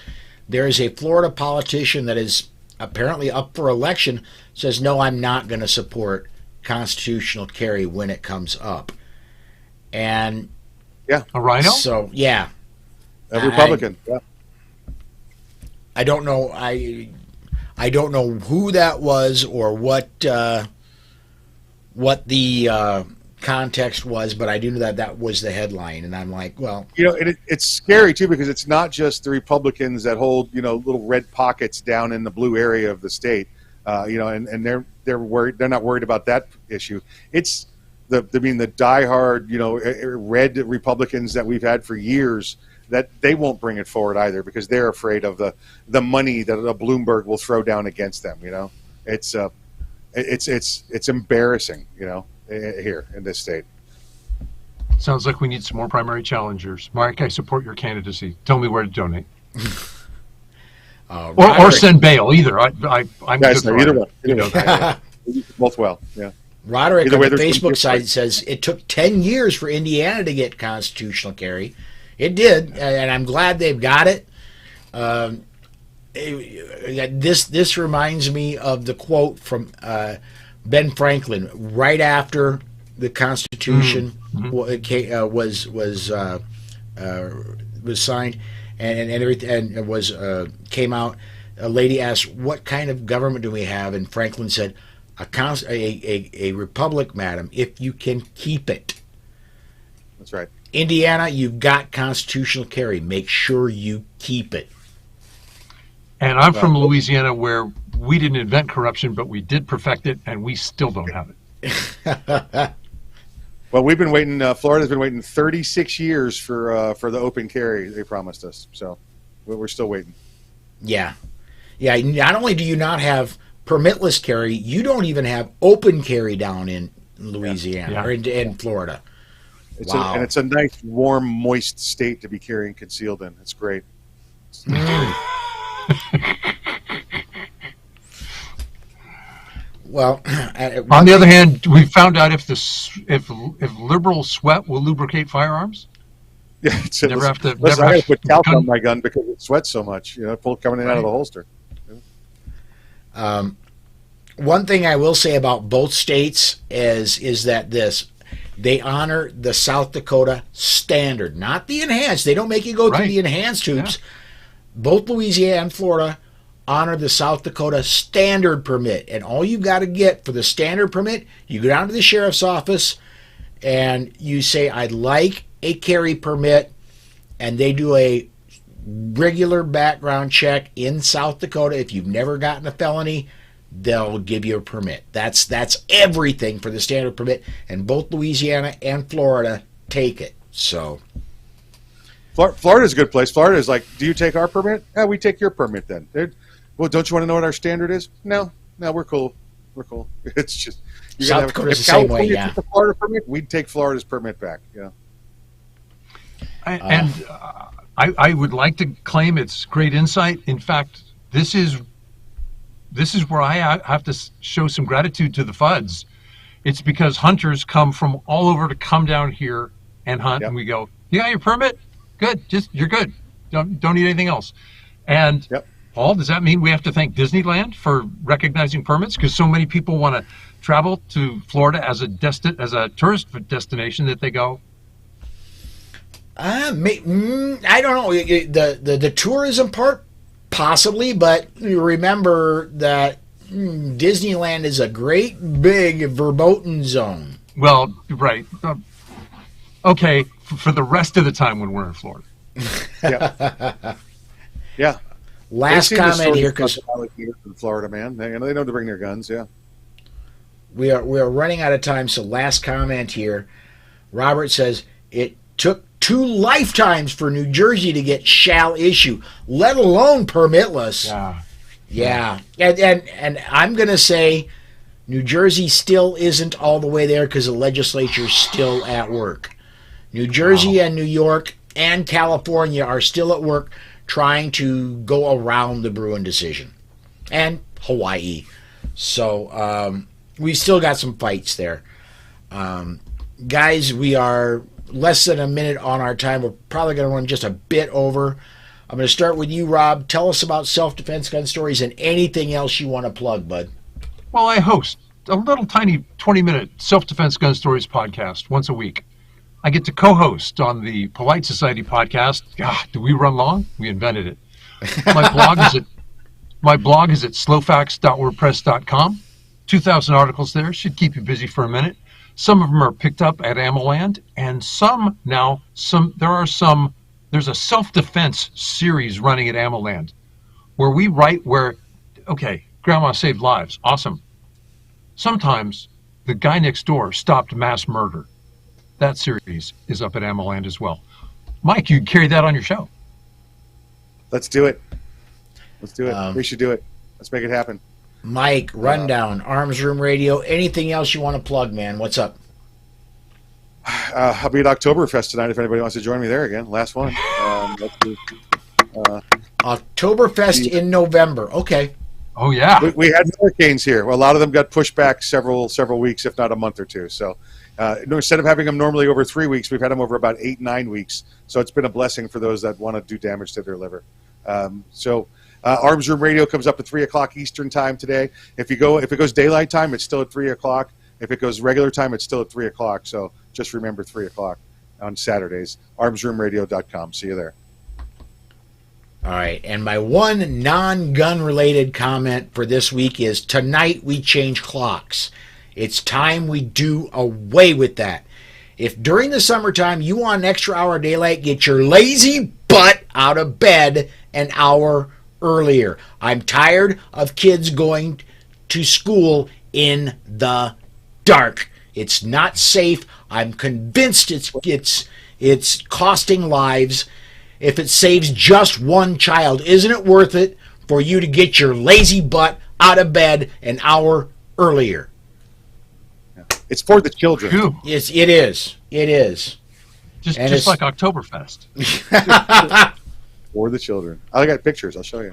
There is a Florida politician that is apparently up for election, says, no, I'm not going to support constitutional carry when it comes up. And yeah, a rhino. So yeah, a Republican. I don't know. I don't know who that was or what the context was, but I do know that was the headline, and I'm like, well, it's scary too, because it's not just the Republicans that hold little red pockets down in the blue area of the state, and they're worried. They're not worried about that issue. It's the diehard red Republicans that we've had for years, that they won't bring it forward either, because they're afraid of the money that a Bloomberg will throw down against them. It's embarrassing. Here in this state. Sounds like we need some more primary challengers. Mark, I support your candidacy. Tell me where to donate. Or send bail, either. I'm guys, good for either one. Both well, yeah. Roderick on the Facebook site says it took 10 years for Indiana to get constitutional carry. It did, and I'm glad they've got it. This reminds me of the quote from Ben Franklin right after the Constitution was signed and everything, and it was came out. A lady asked, "What kind of government do we have?" And Franklin said, "A republic, madam, if you can keep it." That's right. Indiana, you've got constitutional carry. Make sure you keep it. And I'm from Louisiana, where we didn't invent corruption, but we did perfect it, and we still don't have it. Well, we've been waiting. Florida's been waiting 36 years for the open carry they promised us. So we're still waiting. Yeah. Not only do you not have permitless carry, you don't even have open carry down in Louisiana or in Florida. Wow. And it's a nice, warm, moist state to be carrying concealed in. It's great. Well, on the other hand, we found out if liberals sweat will lubricate firearms. Yeah, I got to put talc on my gun because it sweats so much. Pull coming in out of the holster. One thing I will say about both states is that they honor the South Dakota standard, not the enhanced. They don't make you go through the enhanced hoops. Yeah. Both Louisiana and Florida honor the South Dakota standard permit. And all you've got to get for the standard permit, you go down to the sheriff's office and you say, "I'd like a carry permit," and they do a regular background check in South Dakota. If you've never gotten a felony, they'll give you a permit. That's everything for the standard permit, and both Louisiana and Florida take it. So Florida's a good place. Florida's like, "Do you take our permit? Yeah, we take your permit then." Well, don't you want to know what our standard is? No, we're cool. It's just South Dakota's the same way. Yeah, the Florida permit, we'd take Florida's permit back. Yeah. I would like to claim it's great insight. In fact, this is where I have to show some gratitude to the FUDs. It's because hunters come from all over to come down here and hunt, and we go, "You got your permit? Good. You're good. Don't need anything else." And Paul, does that mean we have to thank Disneyland for recognizing permits? Because so many people want to travel to Florida as a tourist destination that they go. I don't know. The tourism part, possibly, but remember that Disneyland is a great big verboten zone. Well, right. Okay, for the rest of the time when we're in Florida. Yeah. Last comment here, because in Florida, man, they know to bring their guns. Yeah. We are running out of time, so last comment here. Robert says it took 2 lifetimes for New Jersey to get shall issue, let alone permitless. Yeah. And I'm going to say New Jersey still isn't all the way there because the legislature's still at work. New Jersey and New York and California are still at work trying to go around the Bruin decision. And Hawaii. So we've still got some fights there. Guys, we are less than a minute on our time. We're probably going to run just a bit over. I'm going to start with you, Rob. Tell us about Self-Defense Gun Stories and anything else you want to plug, bud. Well, I host a little tiny 20-minute Self-Defense Gun Stories podcast once a week. I get to co-host on the Polite Society podcast. God, do we run long? We invented it. My blog is at My blog is at slowfacts.wordpress.com. 2,000 articles there. Should keep you busy for a minute. Some of them are picked up at AmmoLand, and there's a self-defense series running at AmmoLand where we write okay, Grandma saved lives. Awesome. Sometimes the guy next door stopped mass murder. That series is up at AmmoLand as well. Mike, you can carry that on your show. Let's do it. We should do it. Let's make it happen. Mike, rundown, Arms Room Radio. Anything else you want to plug, man? What's up? I'll be at Oktoberfest tonight if anybody wants to join me there again. Last one. Oktoberfest in November. Okay. Oh, yeah. We had hurricanes here. Well, a lot of them got pushed back several weeks, if not a month or two. So instead of having them normally over 3 weeks, we've had them over about 8-9 weeks. So it's been a blessing for those that want to do damage to their liver. Arms Room Radio comes up at 3 o'clock Eastern time today. If it goes daylight time, it's still at 3 o'clock. If it goes regular time, it's still at 3 o'clock. So just remember 3 o'clock on Saturdays. ArmsRoomRadio.com. See you there. All right. And my one non-gun related comment for this week is tonight we change clocks. It's time we do away with that. If during the summertime you want an extra hour of daylight, get your lazy butt out of bed an hour earlier. I'm tired of kids going to school in the dark. It's not safe. I'm convinced it's costing lives. If it saves just one child, isn't it worth it for you to get your lazy butt out of bed an hour earlier? It's for the children. Phew. Yes, it is. It is. Just like Oktoberfest. For the children. I got pictures. I'll show you.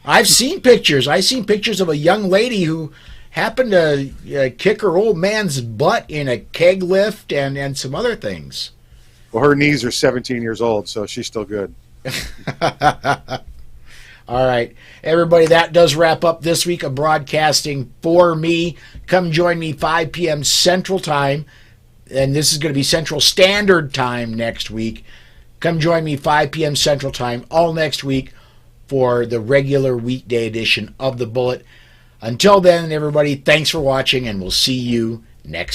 I've seen pictures. I've seen pictures of a young lady who happened to kick her old man's butt in a keg lift and some other things. Well, her knees are 17 years old, so she's still good. All right. Everybody, that does wrap up this week of broadcasting for me. Come join me 5 p.m. Central Time, and this is going to be Central Standard Time next week. Come join me 5 p.m. Central Time all next week for the regular weekday edition of The Bullet. Until then, everybody, thanks for watching, and we'll see you next